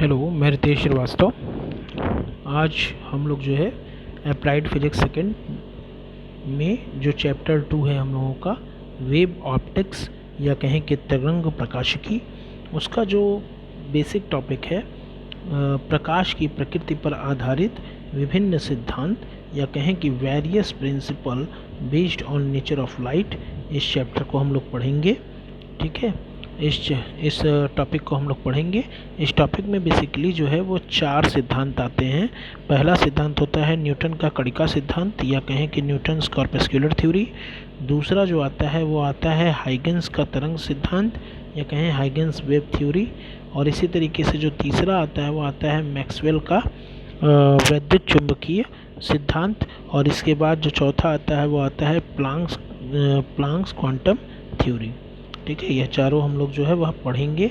Hello, मैं रितेश श्रीवास्तव। आज हम लोग जो है अप्लाइड फिजिक्स सेकेंड में जो चैप्टर 2 है हम लोगों का वेव ऑप्टिक्स या कहें कि तरंग प्रकाशिकी, उसका जो बेसिक टॉपिक है प्रकाश की प्रकृति पर आधारित विभिन्न सिद्धांत या कहें कि various principle based on nature of light, इस चैप्टर को हम लोग पढ़ेंगे। ठीक है, इस टॉपिक को हम लोग पढ़ेंगे। इस टॉपिक में बेसिकली जो है वो 4 सिद्धांत आते हैं। पहला सिद्धांत होता है न्यूटन का कणिका सिद्धांत या कहें कि न्यूटन्स कॉर्पस्कुलर थ्योरी। दूसरा जो आता है वो आता है हाइगन्स का तरंग सिद्धांत या कहें हाइगन्स वेव थ्योरी। और इसी तरीके से जो तीसरा आता है वो आता है मैक्सवेल का वैद्युत चुंबकीय सिद्धांत। और इसके बाद जो चौथा आता है वो आता है प्लांक्स क्वांटम थ्योरी। ठीक है, यह चारों हम लोग जो है वह पढ़ेंगे।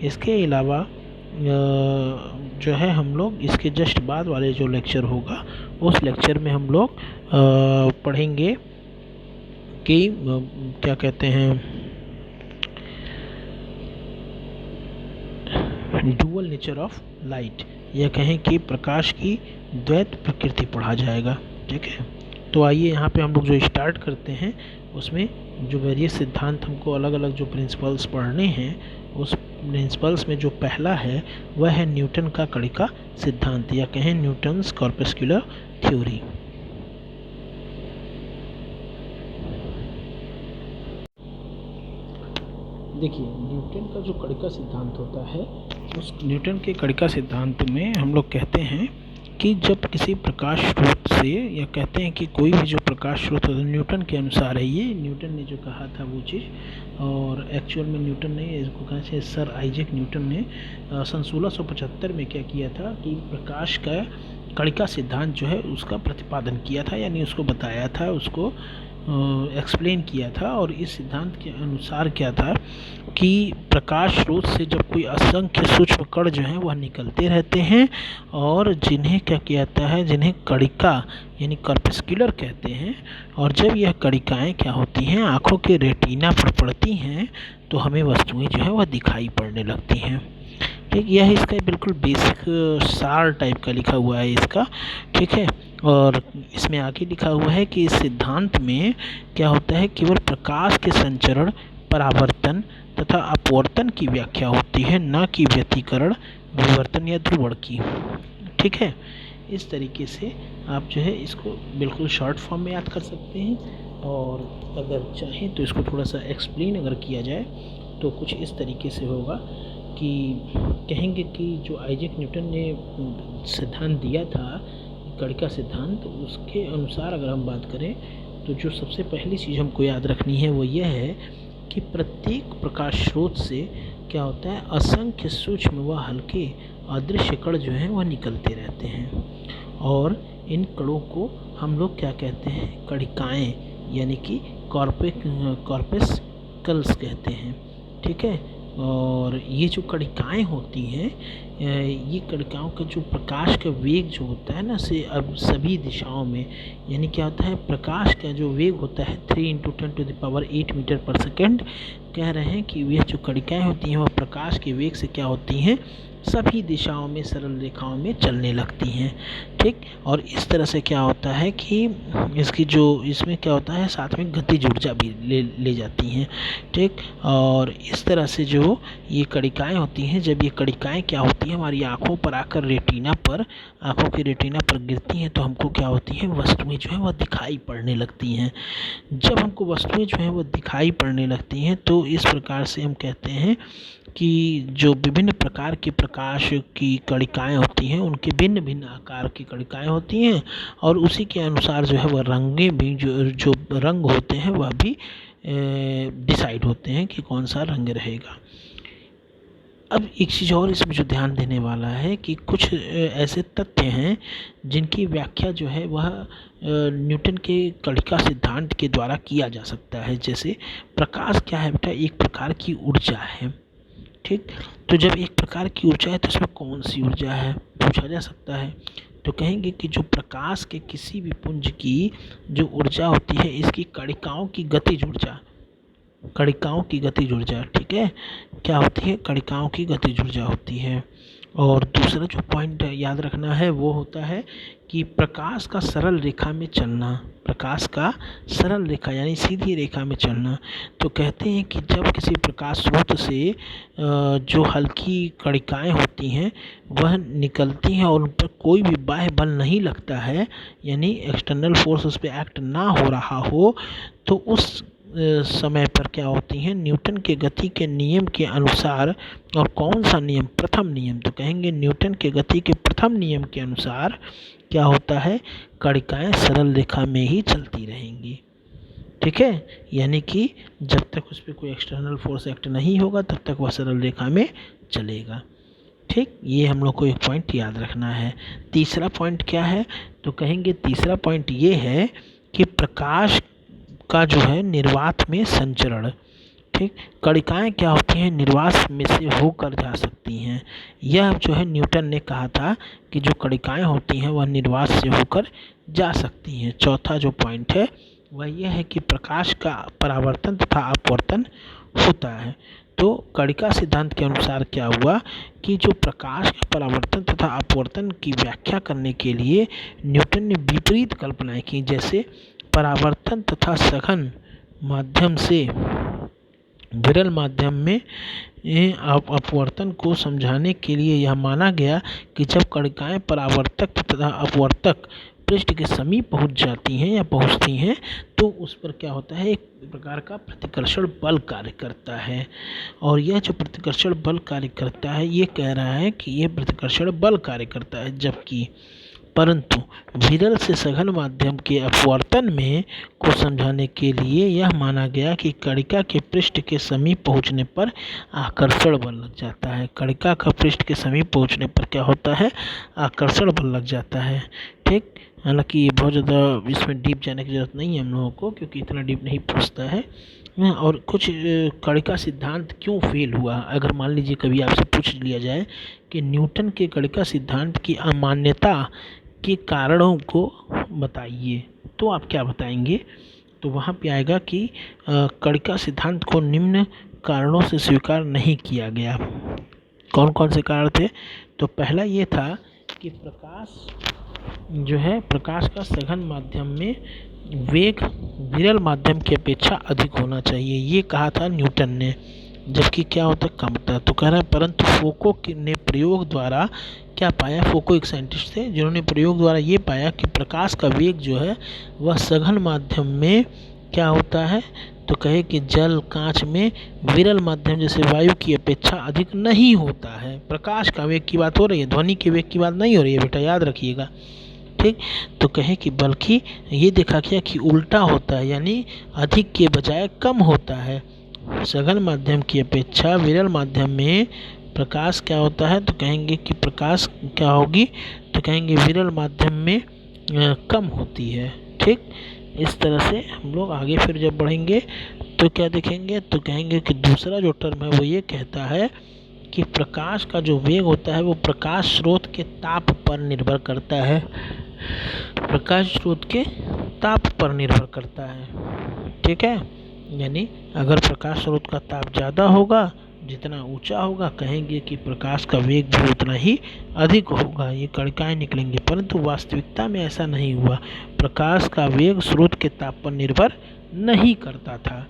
इसके अलावा जो है हम लोग इसके जस्ट बाद वाले जो लेक्चर होगा उस लेक्चर में हम लोग पढ़ेंगे कि क्या कहते हैं, डुअल नेचर ऑफ लाइट या कहें कि प्रकाश की द्वैत प्रकृति पढ़ा जाएगा। ठीक है, तो आइए यहाँ पे हम लोग जो स्टार्ट करते हैं उसमें जो वेरियस सिद्धांत हमको अलग अलग जो प्रिंसिपल्स पढ़ने हैं, उस प्रिंसिपल्स में जो पहला है वह है न्यूटन का कणिका सिद्धांत या कहें न्यूटन्स कॉर्पस्कुलर थ्योरी। देखिए, न्यूटन का जो कणिका सिद्धांत होता है, उस न्यूटन के कणिका सिद्धांत में हम लोग कहते हैं कि जब किसी प्रकाश स्रोत से या कहते हैं कि कोई भी जो प्रकाश स्रोत होता है, न्यूटन के अनुसार है, ये न्यूटन ने जो कहा था वो चीज़, और एक्चुअल में न्यूटन ने इसको कहा है सर आइजैक न्यूटन ने सन 1675 में क्या किया था कि प्रकाश का कणिका सिद्धांत जो है उसका प्रतिपादन किया था, यानी उसको बताया था, उसको एक्सप्लेन किया था। और इस सिद्धांत के अनुसार क्या था कि प्रकाश स्रोत से जब कोई असंख्य सूक्ष्म कण जो हैं वह निकलते रहते हैं और जिन्हें क्या कहता है, जिन्हें कणिका यानी कॉर्पस्कुलर कहते हैं। और जब यह कणिकाएँ क्या होती हैं, आँखों के रेटिना पर पड़ती हैं तो हमें वस्तुएं जो है वह दिखाई पड़ने लगती हैं। ठीक, यह इसका बिल्कुल बेसिक सार टाइप का लिखा हुआ है इसका। ठीक है, और इसमें आगे लिखा हुआ है कि इस सिद्धांत में क्या होता है, केवल प्रकाश के संचरण, परावर्तन तथा अपवर्तन की व्याख्या होती है, न कि व्यतिकरण, विवर्तन या ध्रुवण की। ठीक है, इस तरीके से आप जो है इसको बिल्कुल शॉर्ट फॉर्म में याद कर सकते हैं। और अगर चाहें तो इसको थोड़ा सा एक्सप्लेन अगर किया जाए तो कुछ इस तरीके से होगा कि कहेंगे कि जो आइजैक न्यूटन ने सिद्धांत दिया था कणिका सिद्धांत, उसके अनुसार अगर हम बात करें तो जो सबसे पहली चीज़ हमको याद रखनी है वो यह है कि प्रत्येक प्रकाश स्रोत से क्या होता है, असंख्य सूक्ष्म व हल्के अदृश्य कण जो हैं वह निकलते रहते हैं। और इन कणों को हम लोग क्या कहते हैं, कणिकाएँ यानी कि कॉर्पस्कल्स कहते हैं। ठीक है, और ये जो कणिकाएँ होती हैं, ये कणिकाओं का जो प्रकाश का वेग जो होता है ना, से अब सभी दिशाओं में, यानी क्या होता है, प्रकाश का जो वेग होता है 3 × 10⁸ मीटर पर सेकेंड, कह रहे हैं कि यह जो कणिकाएँ होती हैं वह प्रकाश के वेग से क्या होती हैं, सभी दिशाओं में सरल रेखाओं में चलने लगती हैं। ठीक, और इस तरह से क्या होता है कि इसकी जो इसमें क्या होता है, साथ में गतिज ऊर्जा भी ले जाती हैं। ठीक, और इस तरह से जो ये कणिकाएँ होती हैं, जब ये कणिकाएँ क्या होती हैं, हमारी आँखों पर आकर आँखों की रेटिना पर गिरती हैं तो हमको क्या होती हैं, वस्तुएं जो हैं वह दिखाई पड़ने लगती हैं। जब हमको वस्तुएं जो हैं वह दिखाई पड़ने लगती हैं तो इस प्रकार से हम कहते हैं कि जो विभिन्न प्रकार के प्रकाश की कणिकाएँ होती हैं उनके भिन्न भिन्न आकार की कणिकाएँ होती हैं, और उसी के अनुसार जो है वह रंगें भी जो रंग होते हैं वह भी डिसाइड होते हैं कि कौन सा रंग रहेगा। अब एक चीज़ और इसमें जो ध्यान देने वाला है कि कुछ ऐसे तथ्य हैं जिनकी व्याख्या जो है वह न्यूटन के कणिका सिद्धांत के द्वारा किया जा सकता है। जैसे प्रकाश क्या है बेटा, एक प्रकार की ऊर्जा है। ठीक, तो जब एक प्रकार की ऊर्जा है तो इसमें कौन सी ऊर्जा है पूछा जा सकता है। तो कहेंगे कि जो प्रकाश के किसी भी पुंज की जो ऊर्जा होती है, इसकी कणिकाओं की गतिज ऊर्जा, ठीक है, क्या होती है, कणिकाओं की गतिज ऊर्जा होती है। और दूसरा जो पॉइंट याद रखना है वो होता है कि प्रकाश का सरल रेखा में चलना, प्रकाश का सरल रेखा यानी सीधी रेखा में चलना। तो कहते हैं कि जब किसी प्रकाश स्रोत से जो हल्की कणिकाएं होती हैं वह निकलती हैं और उन पर कोई भी बाह्य बल नहीं लगता है, यानी एक्सटर्नल फोर्स उस पर एक्ट ना हो रहा हो, तो उस समय पर क्या होती हैं, न्यूटन के गति के नियम के अनुसार। और कौन सा नियम? प्रथम नियम। तो कहेंगे न्यूटन के गति के प्रथम नियम के अनुसार क्या होता है, कणिकाएं सरल रेखा में ही चलती रहेंगी। ठीक है, यानी कि जब तक उस पर कोई एक्सटर्नल फोर्स एक्ट नहीं होगा तब तक वह सरल रेखा में चलेगा। ठीक, ये हम लोग को एक पॉइंट याद रखना है। तीसरा पॉइंट क्या है? तो कहेंगे तीसरा पॉइंट ये है कि प्रकाश का जो है निर्वात में संचरण। ठीक, कणिकाएं क्या होती हैं, निर्वात में से होकर जा सकती हैं। यह जो है न्यूटन ने कहा था कि जो कणिकाएं होती हैं वह निर्वात से होकर जा सकती हैं। चौथा जो पॉइंट है वह यह है कि प्रकाश का परावर्तन तथा अपवर्तन होता है। तो कणिका सिद्धांत के अनुसार क्या हुआ कि जो प्रकाश का परावर्तन तथा अपवर्तन की व्याख्या करने के लिए न्यूटन ने विपरीत कल्पनाएं की। जैसे परावर्तन तथा सघन माध्यम से विरल माध्यम में अपवर्तन को समझाने के लिए यह माना गया कि जब कणिकाएं परावर्तक तथा अपवर्तक पृष्ठ के समीप पहुंच जाती हैं या पहुंचती हैं तो उस पर क्या होता है, एक प्रकार का प्रतिकर्षण बल कार्य करता है। और यह जो प्रतिकर्षण बल कार्य करता है, ये कह रहा है कि यह प्रतिकर्षण बल कार्य करता है, जबकि परंतु विरल से सघन माध्यम के अपवर्तन में को समझाने के लिए यह माना गया कि कणिका के पृष्ठ के समीप पहुंचने पर आकर्षण बल लग जाता है। कणिका का पृष्ठ के समीप पहुंचने पर क्या होता है, आकर्षण बल लग जाता है। ठीक, हालांकि ये बहुत ज़्यादा इसमें डीप जाने की ज़रूरत नहीं है हम लोगों को, क्योंकि इतना डीप नहीं पूछता है। और कुछ कणिका सिद्धांत क्यों फेल हुआ, अगर मान लीजिए कभी आपसे पूछ लिया जाए कि न्यूटन के कणिका सिद्धांत की अमान्यता के कारणों को बताइए, तो आप क्या बताएंगे? तो वहाँ पे आएगा कि कणिका सिद्धांत को निम्न कारणों से स्वीकार नहीं किया गया। कौन कौन से कारण थे? तो पहला ये था कि प्रकाश जो है, प्रकाश का सघन माध्यम में वेग विरल माध्यम की अपेक्षा अधिक होना चाहिए, ये कहा था न्यूटन ने, जबकि क्या होता है, कम होता। तो कह रहा है परंतु फोको ने प्रयोग द्वारा क्या पाया, फोको एक साइंटिस्ट थे जिन्होंने प्रयोग द्वारा ये पाया कि प्रकाश का वेग जो है वह सघन माध्यम में क्या होता है, तो कहे कि जल कांच में विरल माध्यम जैसे वायु की अपेक्षा अधिक नहीं होता है। प्रकाश का वेग की बात हो रही है, ध्वनि के वेग की बात नहीं हो रही है बेटा, याद रखिएगा। ठीक, तो कहे कि बल्कि ये देखा गया कि उल्टा होता है, यानी अधिक के बजाय कम होता है। सघन माध्यम की अपेक्षा विरल माध्यम में प्रकाश क्या होता है, तो कहेंगे कि प्रकाश क्या होगी, तो कहेंगे विरल माध्यम में कम होती है। ठीक, इस तरह से हम लोग आगे फिर जब बढ़ेंगे तो क्या देखेंगे, तो कहेंगे कि दूसरा जो टर्म है वो ये कहता है कि प्रकाश का जो वेग होता है वो प्रकाश स्रोत के ताप पर निर्भर करता है, प्रकाश स्रोत के ताप पर निर्भर करता है। ठीक है, यानी अगर प्रकाश स्रोत का ताप ज़्यादा होगा, जितना ऊंचा होगा, कहेंगे कि प्रकाश का वेग भी उतना ही अधिक होगा, ये कणिकाएं निकलेंगी। परंतु वास्तविकता में ऐसा नहीं हुआ, प्रकाश का वेग स्रोत के ताप पर निर्भर नहीं करता था।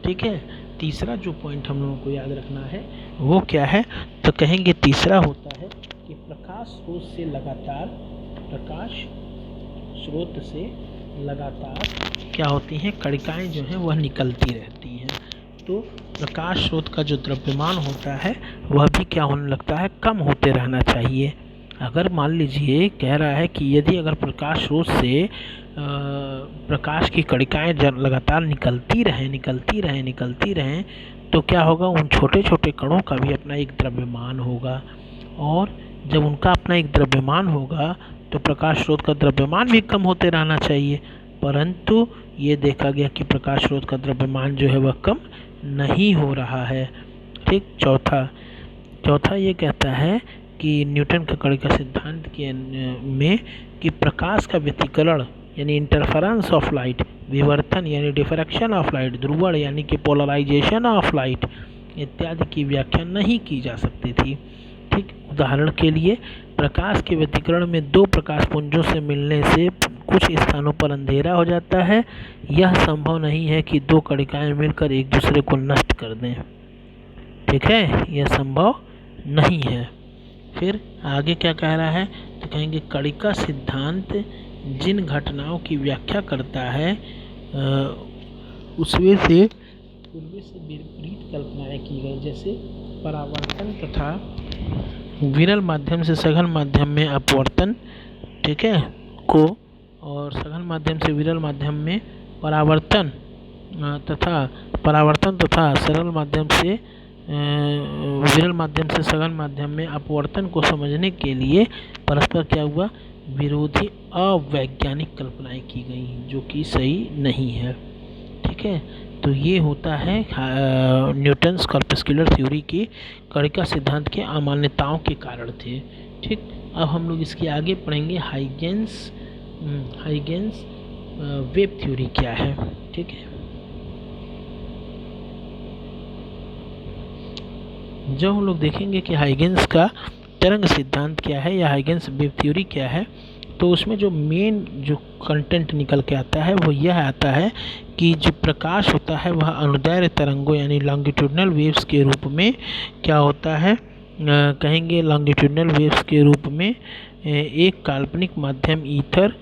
ठीक है, तीसरा जो पॉइंट हम लोगों को याद रखना है वो क्या है, तो कहेंगे तीसरा होता है कि प्रकाश स्रोत से लगातार क्या होती हैं, कणिकाएं जो हैं वह निकलती रहती हैं। तो प्रकाश स्रोत का जो द्रव्यमान होता है वह भी क्या होने लगता है, कम होते रहना चाहिए। अगर मान लीजिए कह रहा है कि यदि अगर प्रकाश स्रोत से प्रकाश की कणिकाएं लगातार निकलती रहें तो क्या होगा, उन छोटे छोटे कणों का भी अपना एक द्रव्यमान होगा, और जब उनका अपना एक द्रव्यमान होगा तो प्रकाश स्रोत का द्रव्यमान भी कम होते रहना चाहिए। परंतु ये देखा गया कि प्रकाश स्रोत का द्रव्यमान जो है वह कम नहीं हो रहा है। ठीक, चौथा ये कहता है कि न्यूटन के कणिका सिद्धांत के में कि प्रकाश का व्यतिकरण यानी इंटरफेरेंस ऑफ लाइट, विवर्तन यानी डिफ्रैक्शन ऑफ लाइट, ध्रुवण यानी कि पोलराइजेशन ऑफ लाइट इत्यादि की व्याख्या नहीं की जा सकती थी। ठीक, उदाहरण के लिए प्रकाश के व्यतिकरण में दो प्रकाशपुंजों से मिलने से कुछ स्थानों पर अंधेरा हो जाता है। यह संभव नहीं है कि दो कणिकाएं मिलकर एक दूसरे को नष्ट कर दें। ठीक है, यह संभव नहीं है। फिर आगे क्या कह रहा है, तो कहेंगे कणिका सिद्धांत जिन घटनाओं की व्याख्या करता है उसमें से पूर्व से विपरीत कल्पनाएं की गई, जैसे परावर्तन तथा विरल माध्यम से सघन माध्यम में अपवर्तन, ठीक है, को, और सघन माध्यम से विरल माध्यम में परावर्तन तथा सरल माध्यम से विरल माध्यम से सघन माध्यम में अपवर्तन को समझने के लिए परस्पर क्या हुआ, विरोधी अवैज्ञानिक कल्पनाएं की गई जो कि सही नहीं है। ठीक है, तो ये होता है न्यूटन्स कॉर्पस्कुलर थ्योरी की कणिका सिद्धांत के अमान्यताओं के कारण थे। ठीक, अब हम लोग इसके आगे पढ़ेंगे हाइगेंस वेव थ्योरी क्या है। ठीक है, जब हम लोग देखेंगे कि हाइगेंस का तरंग सिद्धांत क्या है या हाइगेंस वेव थ्योरी क्या है, तो उसमें जो मेन जो कंटेंट निकल के आता है वो यह आता है कि जो प्रकाश होता है वह अनुदैर्घ्य तरंगों यानी लॉन्गिट्यूडनल वेव्स के रूप में क्या होता है, कहेंगे लॉन्गिट्यूडनल वेव्स के रूप में एक काल्पनिक माध्यम ईथर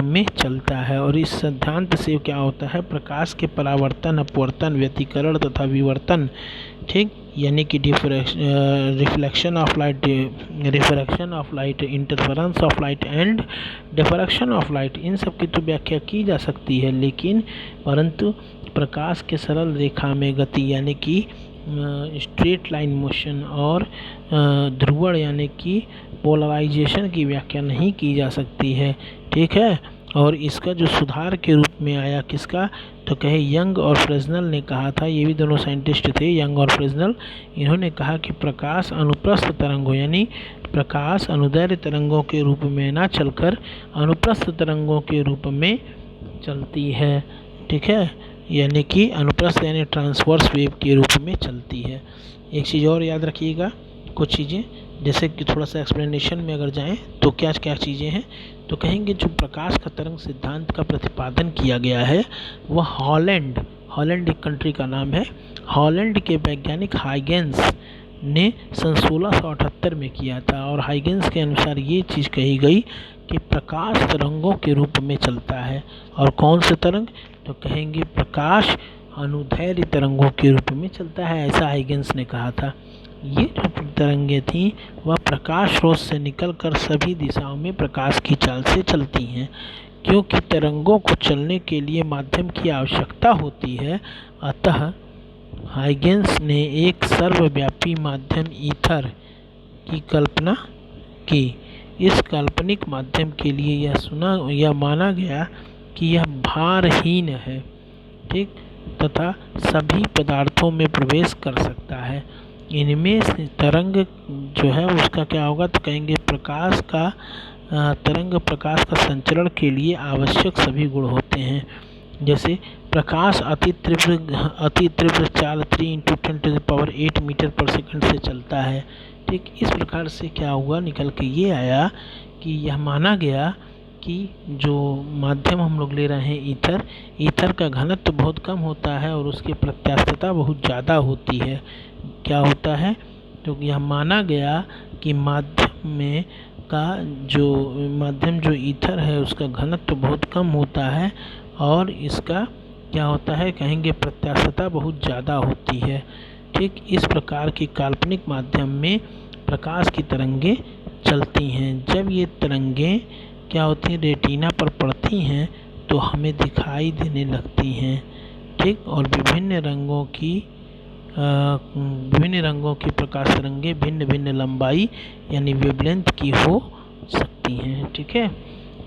में चलता है। और इस सिद्धांत से क्या होता है, प्रकाश के परावर्तन, अपवर्तन, व्यतिकरण तथा विवर्तन, ठीक, यानी कि reflection of light, refraction of light, interference of light and diffraction of light, इन सब की तो व्याख्या की जा सकती है, लेकिन परंतु प्रकाश के सरल रेखा में गति यानी कि स्ट्रेट लाइन मोशन और ध्रुवण यानी कि पोलराइजेशन की व्याख्या नहीं की जा सकती है। ठीक है, और इसका जो सुधार के रूप में आया किसका, तो कहे यंग और फ्रेस्नेल ने कहा था, ये भी दोनों साइंटिस्ट थे, यंग और फ्रेस्नेल। इन्होंने कहा कि प्रकाश अनुप्रस्थ तरंगों यानी प्रकाश अनुदैर्घ्य तरंगों के रूप में ना चलकर अनुप्रस्थ तरंगों के रूप में चलती है। ठीक है, यानी कि अनुप्रस्थ यानी ट्रांसवर्स वेव के रूप में चलती है। एक चीज़ और याद रखिएगा, कुछ चीज़ें जैसे कि थोड़ा सा एक्सप्लेनेशन में अगर जाएं तो क्या क्या चीज़ें हैं, तो कहेंगे जो प्रकाश का तरंग सिद्धांत का प्रतिपादन किया गया है वह हॉलैंड एक कंट्री का नाम है, हॉलैंड के वैज्ञानिक हाइगेंस ने सन 1678 में किया था। और हाइगेंस के अनुसार ये चीज़ कही गई कि प्रकाश तरंगों के रूप में चलता है। और कौन से तरंग, तो कहेंगे प्रकाश अनुदैर्घ्य तरंगों के रूप में चलता है, ऐसा हाइगेंस ने कहा था। ये जो तरंगें थीं वह प्रकाश स्रोत से निकलकर सभी दिशाओं में प्रकाश की चाल से चलती हैं। क्योंकि तरंगों को चलने के लिए माध्यम की आवश्यकता होती है, अतः हाइगेंस ने एक सर्वव्यापी माध्यम ईथर की कल्पना की। इस काल्पनिक माध्यम के लिए यह माना गया कि यह भारहीन है, ठीक, तथा सभी पदार्थों में प्रवेश कर सकता है। इनमें से तरंग जो है उसका क्या होगा, तो कहेंगे प्रकाश का संचरण के लिए आवश्यक सभी गुण होते हैं। जैसे प्रकाश अति तीव्र चाल 3 × 10⁸ मीटर पर सेकंड से चलता है। ठीक, इस प्रकार से क्या हुआ, निकल के ये आया कि यह माना गया कि जो माध्यम हम लोग ले रहे हैं ईथर का घनत्व बहुत कम होता है और उसकी प्रत्यास्थता बहुत ज़्यादा होती है। क्या होता है, तो यह माना गया कि माध्यम जो ईथर है उसका घनत्व बहुत कम होता है और इसका क्या होता है, कहेंगे प्रत्यास्थता बहुत ज़्यादा होती है। ठीक, इस प्रकार के काल्पनिक माध्यम में प्रकाश की तरंगें चलती हैं। जब ये तरंगें क्या होती हैं, रेटिना पर पड़ती हैं तो हमें दिखाई देने लगती हैं। ठीक, और विभिन्न रंगों की प्रकाश तरंगें भिन्न भिन्न लंबाई यानी वेवलेंथ की हो सकती हैं। ठीक है,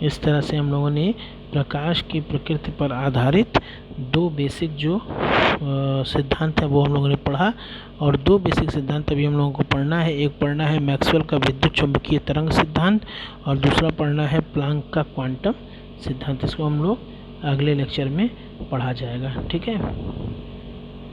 इस तरह से हम लोगों ने प्रकाश की प्रकृति पर आधारित दो बेसिक जो सिद्धांत है वो हम लोगों ने पढ़ा। और दो बेसिक सिद्धांत अभी हम लोगों को पढ़ना है। एक पढ़ना है मैक्सवेल का विद्युत चुंबकीय तरंग सिद्धांत और दूसरा पढ़ना है प्लांक का क्वांटम सिद्धांत। इसको हम लोग अगले लेक्चर में पढ़ा जाएगा। ठीक है।